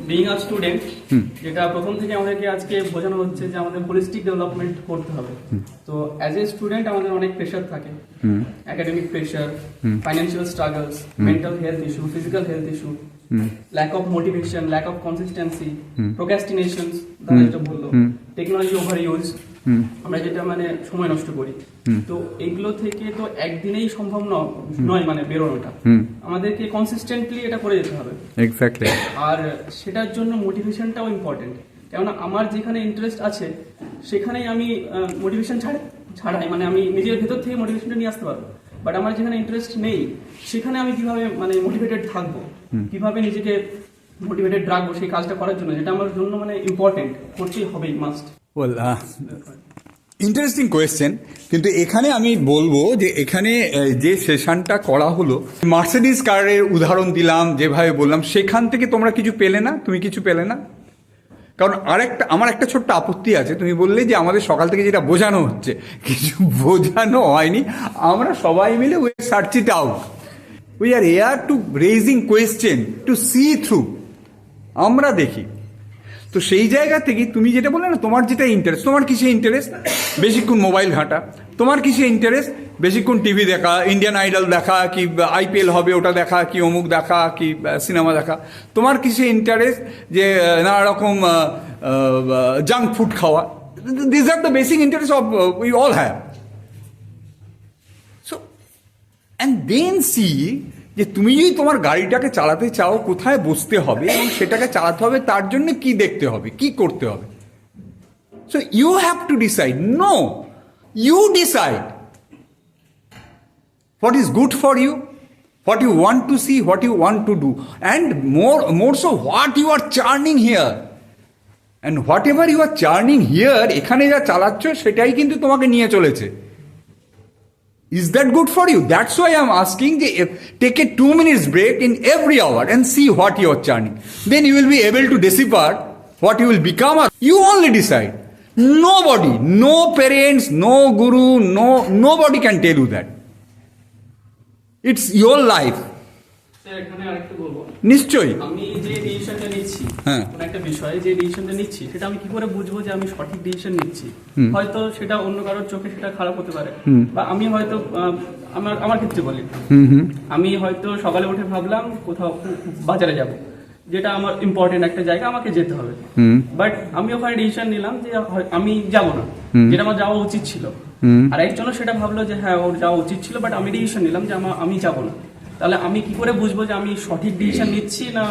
Being আ student, যেটা প্রথম থেকে আমাদেরকে আজকে বোঝানো হচ্ছে যে আমাদের হোলিস্টিক ডেভেলপমেন্ট করতে হবে। তো অ্যাজ এ স্টুডেন্ট আমাদের অনেক প্রেশার থাকে, academic pressure, financial struggles, mental health issue, physical health issue, lack of motivation, lack of consistency, procrastination, তারা যেটা বললো, টেকনোলজি ওভার ইউজ, আমরা যেটা মানে সময় নষ্ট করি। তো এগুলো থেকে তো একদিনেই সম্ভব নয় মানে বেরোনোটা, আমাদেরকে কনসিস্টেন্টলি এটা করে যেতে হবে। এক্স্যাক্টলি। আর সেটার জন্য মোটিভেশনটাও ইম্পর্টেন্ট, কেননা আমার যেখানে ইন্টারেস্ট আছে সেখানেই আমি মোটিভেশন ছাড়াই মানে আমি নিজের ভেতর থেকে মোটিভেশনটা নিয়ে আসতে পারবো। বাট আমার যেখানে ইন্টারেস্ট নেই সেখানে আমি কিভাবে মানে মোটিভেটেড থাকবো, কিভাবে নিজেকে মোটিভেটেড রাখবো সেই কাজটা করার জন্য, যেটা আমার জন্য মানে ইম্পর্টেন্ট, করতেই হবেই, মাস্ট। ইন্টারেস্টিং কোয়েশ্চেন, কিন্তু এখানে আমি বলবো যে এখানে যে সেশনটা করা হলো, মার্সিডিজ কারের উদাহরণ দিলাম, যেভাবে বললাম, সেখান থেকে তোমরা কিছু পেলে না? তুমি কিছু পেলে না? কারণ আমার একটা ছোট্ট আপত্তি আছে। তুমি বললে যে আমাদের সকাল থেকে যেটা বোঝানো হচ্ছে, কিছু বোঝানো হয়নি। আমরা সবাই মিলে we search it out, we are here to raising question, to see through. আমরা দেখি। তো সেই জায়গা থেকে তুমি যেটা বললে না, তোমার যেটা ইন্টারেস্ট, তোমার কিসে ইন্টারেস্ট? বেশিক্ষণ মোবাইল ঘাঁটা। তোমার কিসে ইন্টারেস্ট? বেশিক্ষণ টিভি দেখা, ইন্ডিয়ান আইডল দেখা, কি IPL হবে ওটা দেখা, কি অমুক দেখা, কি সিনেমা দেখা। তোমার কিসে ইন্টারেস্ট? যে নানা রকম জাঙ্ক ফুড খাওয়া। This are the basic interest of we all have. So and then see যে তুমি যদি তোমার গাড়িটাকে চালাতে চাও, কোথায় বসতে হবে এবং সেটাকে চালাতে হবে, তার জন্য কি দেখতে হবে, কি করতে হবে। So you have to decide. No, you decide what is good for you, what you want to see, what you want to do, and more so what you are churning here, and whatever you are churning here, এখানে যা চালাচ্ছ সেটাই কিন্তু তোমাকে নিয়ে চলেছে। Is that good for you? That's why I'm asking, take a 2 minutes break in every hour and see what you are churning. Then you will be able to decipher what you will become. You only decide. Nobody, no parents, no guru, nobody can tell you that. It's your life. এখানে আরেকটু বলবো, নিশ্চয়ই আমি যে ডিসিশনটা নিচ্ছি কোন একটা বিষয়ে, যে ডিসিশনটা নিচ্ছি সেটা আমি কি করে বুঝবো যে আমি সঠিক ডিসিশন নিচ্ছি? হয়তো সেটা অন্য কারোর চোখে সেটা খারাপ হতে পারে, বা আমি হয়তো আমার ক্ষেত্রে বলি, আমি হয়তো সকালে উঠে ভাবলাম কোথাও বাজারে যাব, যেটা আমার ইম্পর্টেন্ট একটা জায়গা, আমাকে যেতে হবে, বাট আমি ওখানে ডিসিশন নিলাম যে আমি যাব না, যেটা আমার যাওয়া উচিত ছিল। আর একজনও সেটা ভাবলো যে হ্যাঁ ওর যাওয়া উচিত ছিল, বাট আমি ডিসিশন নিলাম যে আমি যাব না। তাহলে আমি কি করে বুঝবো যে আমি সঠিক ডিসিশন নিচ্ছি না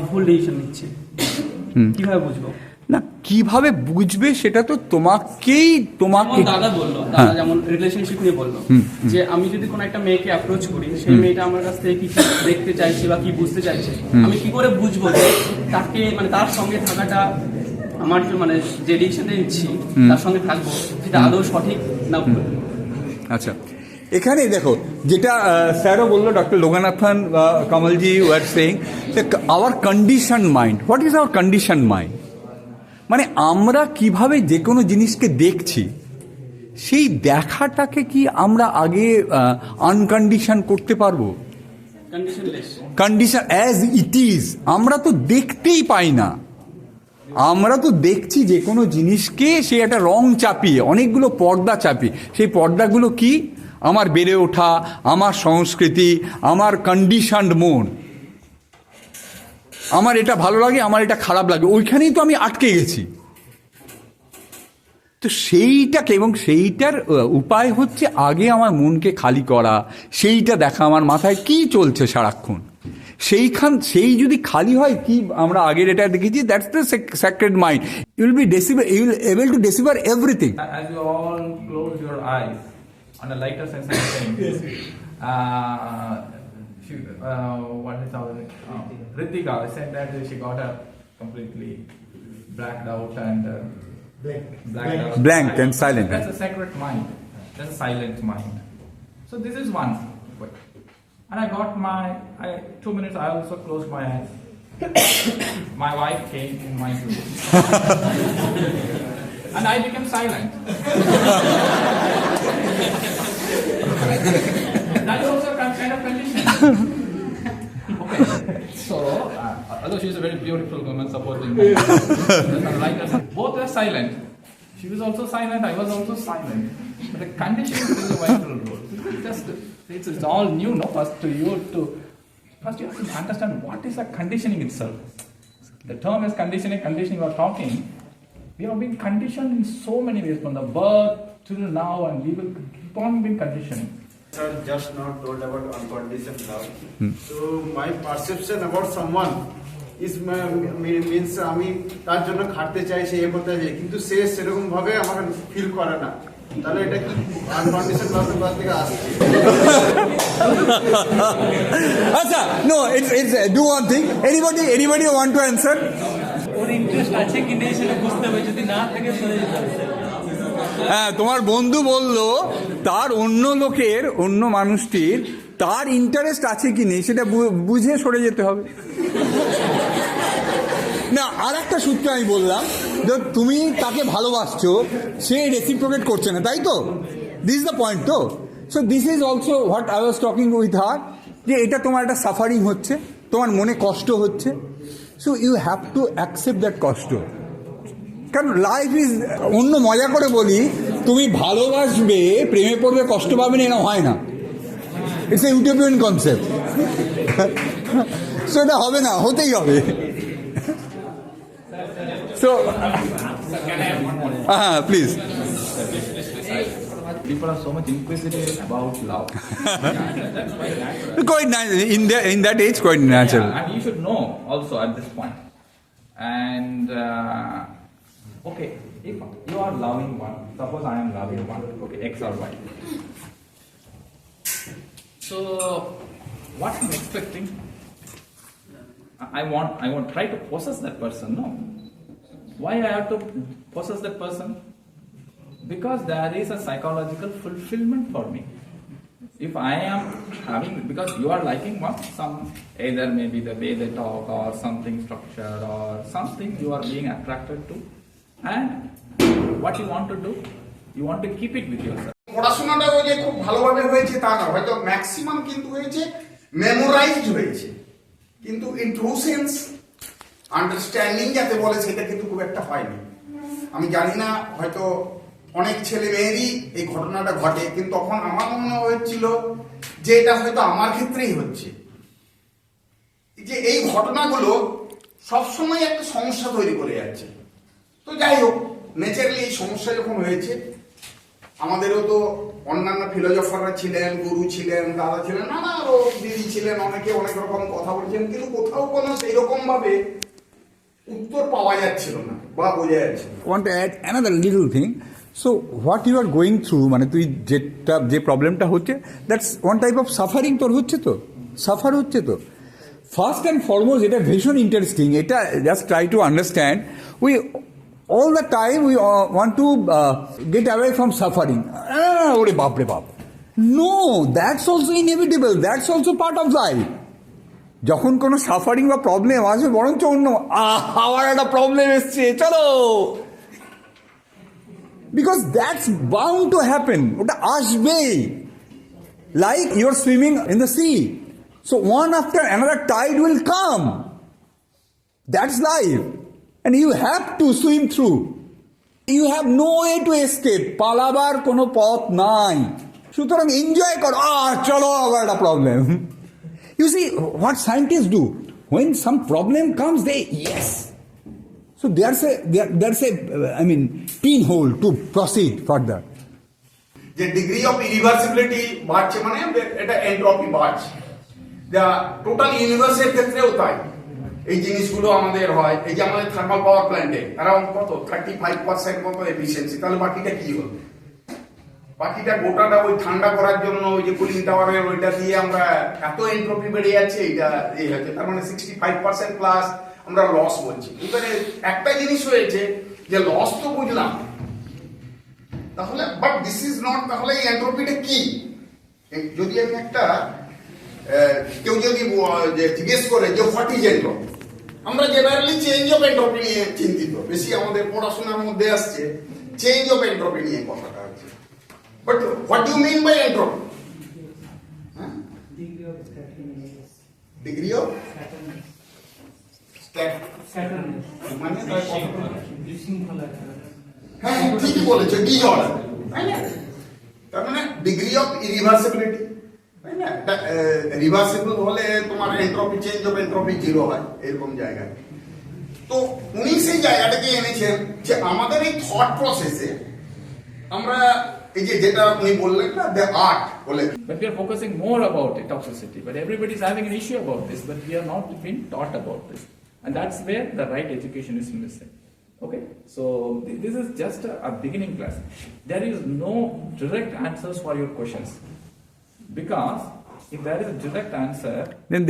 ভুল ডিসিশন নিচ্ছি? কিভাবে বুঝবো? না, কিভাবে বুঝবে সেটা তো তোমাকে দাদা বললো, দাদা যেমন রিলেশনশিপ নিয়ে বললো যে আমি যদি কোনো একটা মেয়েকে অ্যাপ্রোচ করি, সেই মেয়েটা আমার কাছ থেকে কি দেখতে চাইছে বা কি বুঝতে চাইছে, আমি কি করে বুঝবো যে তাকে মানে তার সঙ্গে থাকাটা আমার মানে যে ডিসিশনটা নিচ্ছি তার সঙ্গে থাকবো সেটা আদৌ সঠিক না ভুল? আচ্ছা, এখানে দেখো যেটা স্যারও বললো, doctor Loganathan, Kamalji were saying, our condition mind. What is our condition mind? মানে আমরা কিভাবে যে কোনো জিনিসকে দেখছি, সেই দেখাটাকে কি আমরা আগে আনকন্ডিশন করতে পারবো? কন্ডিশন অ্যাজ ইট ইজ আমরা তো দেখতেই পাই না। আমরা তো দেখছি যে কোনো জিনিসকে সে একটা রং চাপিয়ে, অনেকগুলো পর্দা চাপিয়ে। সেই পর্দাগুলো কি? আমার বেড়ে ওঠা, আমার সংস্কৃতি, আমার কন্ডিশনড মন, আমার এটা ভালো লাগে, আমার এটা খারাপ লাগে, ওইখানেই তো আমি আটকে গেছি। তো সেইটাকে, এবং সেইটার উপায় হচ্ছে আগে আমার মনকে খালি করা, সেইটা দেখা আমার মাথায় কি চলছে সারাক্ষণ, সেই যদি খালি হয়, কি আমরা আগের এটা দেখেছি, that's the sacred mind. You will be you will able to decipher everything. As you all close your eyes on a lighter sense of things, what is our Ritika said that she got a completely blacked out and blank and silent. That's a sacred mind. That's a silent mind. So this is one way. And I got 2 minutes. I also closed my eyes. My wife came in my room, and I became silent. That is also kind of condition. Okay. So Although she is a very beautiful woman, supporting me. Like us, both were silent. She was also silent, I was also silent. But the conditioning plays a vital role. It's all new, no? First you have to understand what is the conditioning itself. The term is conditioning you are talking. We have been conditioned in so many ways from the birth till now, and we will keep on being conditioned. Sir, just now told about unconditioned love. So my perception about someone is means আমি তার জন্য খাটতে চাই সে বলতে চাই কিন্তু সে সেরকম ভাবে আমাকে ফিল করে না তাহলে এটা কি আনকন্ডিশন লাভের কাছ থেকে আসছে আচ্ছা no it's do one thing anybody want to answer ওর ইন্টারেস্ট আছে কি নেই সেটা বুঝতে হবে যদি না থাকে সরে যেতে হবে হ্যাঁ তোমার বন্ধু বলল তার অন্য মানুষটির তার ইন্টারেস্ট আছে কি নেই সেটা বুঝে সরে যেতে হবে না আর একটা সূত্র আমি বললাম যে তুমি তাকে ভালোবাসছো সে রেসিপ্রোকেট করছে না তাই তো দিস ইজ দ্য পয়েন্ট তো so this is also what I was talking with her যে এটা তোমার একটা সাফারিং হচ্ছে তোমার মনে কষ্ট হচ্ছে so you have to accept that কষ্ট কারণ লাইফ ইজ অন্য মজা করে বলি তুমি ভালোবাসবে প্রেমে পড়বে কষ্ট পাবে না এরকম হয় না it's a utopian concept so এটা হবে না হতেই হবে সো হ্যাঁ please People are so much inquisitive about love. That's quite natural. quite in that age quite natural. Yeah, and you should know also at this point. And okay, if you are loving one, suppose I am loving one, okay, X or Y. So what I'm expecting, I want try to possess that person. No, why I have to possess that person? Because there is a psychological fulfillment for me. If I am having, because you are liking some either maybe the way they talk or something structured or something you are being attracted to, and what you want to do, you want to keep it with yourself. পড়াশোনাটা ওই যে খুব ভালোভাবে হয়েছে তা না হয়তো maximum কিন্তু হয়েছে মেমোরাইজড হয়েছে কিন্তু ইন ট্রু সেন্স আন্ডারস্ট্যান্ডিং যাতে বলে সেটা কিন্তু খুব একটা হয়নি আমি জানি না হয়তো অনেক ছেলে মেয়েরই এই ঘটনাটা ঘটে কিন্তু তখন আমার মনে হয়েছিল যে এটা হয়তো আমার ক্ষেত্রেই হচ্ছে যে এই ঘটনাগুলো সবসময় একটা সমস্যা তৈরি করে যাচ্ছে তো যাই হোক নেচারালি এই সমস্যা যখন হয়েছে আমাদেরও তো অন্যান্য ফিলোজফাররা ছিলেন গুরু ছিলেন দাদা ছিলেন নানা আরো দিদি ছিলেন অনেকে অনেক রকম কথা বলছেন কিন্তু কোথাও কোনো সেই রকম ভাবে উত্তর পাওয়া যাচ্ছিল না বা বোঝা যাচ্ছে না want to add another little thing so what you are going through মানে তুই যেটা যে প্রবলেমটা হচ্ছে that's one type of suffering তোর হচ্ছে তো সাফার হচ্ছে তো ফার্স্ট অ্যান্ড ফরমোস্ট এটা ভীষণ ইন্টারেস্টিং এটা just try to understand we all the time we want to get away from suffering ore baap re baap no that's also inevitable that's also part of life যখন কোনো suffering বা problem আসে বরঞ্চ অন্য আবার একটা problem এসছে চলো because that's bound to happen ওটা আসবেই like you're swimming in the sea so one after another tide will come that's life and you have to swim through you have no way to escape পালাবার কোনো পথ নাই সুতরাং enjoy করো চলো আবার একটা problem you see what scientists do when some problem comes they yes so there's a I mean pinhole to proceed further যে ডিগ্রি অফ ইরিভার্সিবিলিটি বাড়ছে মানে এটা এন্ট্রপি বাড়ছে যা টোটাল ইউনিভার্সের ক্ষেত্রেও তাই এই জিনিসগুলো আমাদের হয় এই যে আমাদের থার্মাল পাওয়ার প্ল্যান্টে অ্যারাউন্ড কত 35% মতো এফিসিয়েন্সি তাহলে বাকিটা কি হলো বাকিটা গোটাটা ওই ঠান্ডা করার জন্য ওই যে কুলিং টাওয়ারের ওইটা দিয়ে আমরা এত এন্ট্রপি বেড়ে যাচ্ছে এটা এই হচ্ছে তার মানে 65% প্লাস আমরা লস বলছি এবারে একটা জিনিস হয়েছে যে লস তো বুঝলাম তাহলে বাট দিস ইজ নট তাহলে এই এন্ট্রপিটা কি যদি আমি একটা কেউ যদি জিজ্ঞেস করে যে হোয়াট ইজ এন্ট্রপি আমরা জেনারেলি চেঞ্জ অফ এন্ট্রপি নিয়ে চিন্তিত বেশি আমাদের পড়াশোনার মধ্যে আসছে চেঞ্জ অফ এন্ট্রপি নিয়ে কথাটা আছে but what you mean by entropy degree of মানে হ্যাঁ ঠিকই বলেছো, ডিসঅর্ডার, তাই না? তার মানে ডিগ্রি অফ ইরিভার্সিবিলিটি, তাই না? রিভার্সিবল হলে তোমার এন্ট্রপি চেঞ্জ অফ এন্ট্রপি 0 হয়, এরকম জায়গায়। তো উনি সেই জায়গাটাকে এনেছেন যে আমাদের এই থট প্রসেসে আমরা এই যে যেটা উনি বললেন না, দ্য আর্ট বলে। But we are focusing more about the toxicity. But everybody is having an issue about this, but we are not being taught about this. And that's where the right education is missing. Okay? So this is just a beginning class. There is no direct answers for your questions. Because if there is a direct answer, then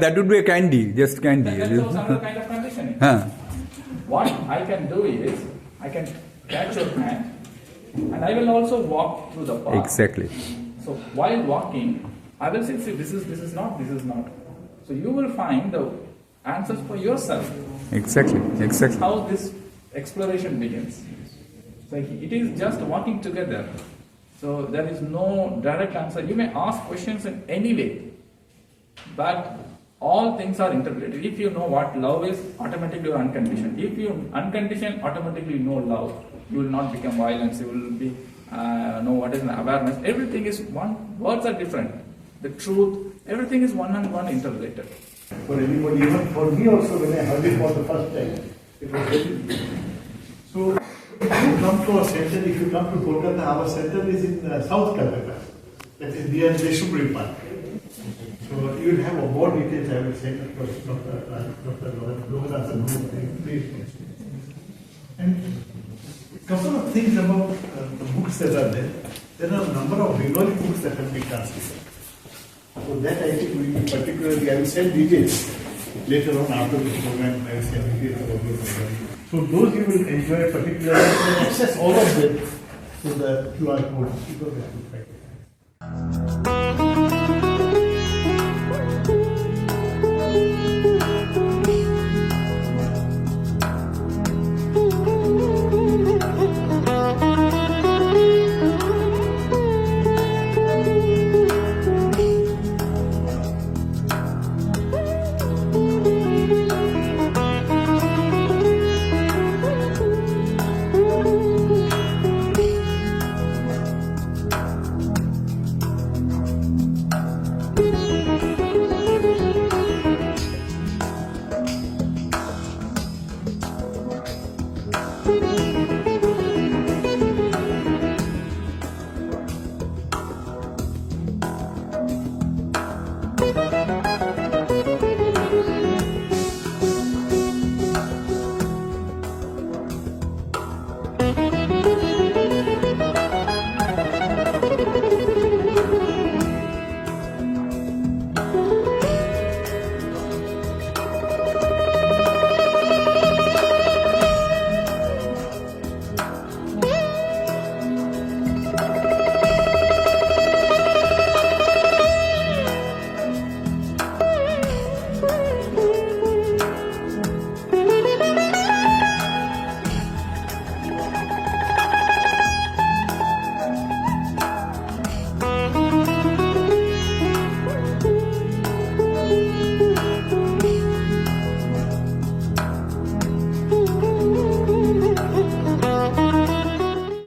that would be a candy, just candy. then that's also another kind of conditioning. Huh. What I can do is, I can catch your hand and I will also walk through the path. Exactly. So while walking, I will say, see, this is not. So you will find the answers for yourself. Exactly. How this exploration begins. So it is just walking together. So there is no direct answer. You may ask questions in any way, but all things are interrelated. If you know what love is, automatically you are unconditioned. If you unconditioned, automatically know love. You will not become violent. You will be know what is awareness. Everything is one. Words are different. The truth, everything is one and one interrelated. For anybody, even for me also, when I heard it for the first time, it was very so. If you come to our center, if you come to Kolkata, our center is in South Kolkata, that is near Deshupuri Park. So you will have a more details. I will send across Dr. Loganathan. And a couple of things about the books that are there. There are a number of Bengali books that have been translated. So that I think we will particularly, I will send details later on after this program. I will send details about those. So those you will enjoy particularly. You can access all of them to the QR code.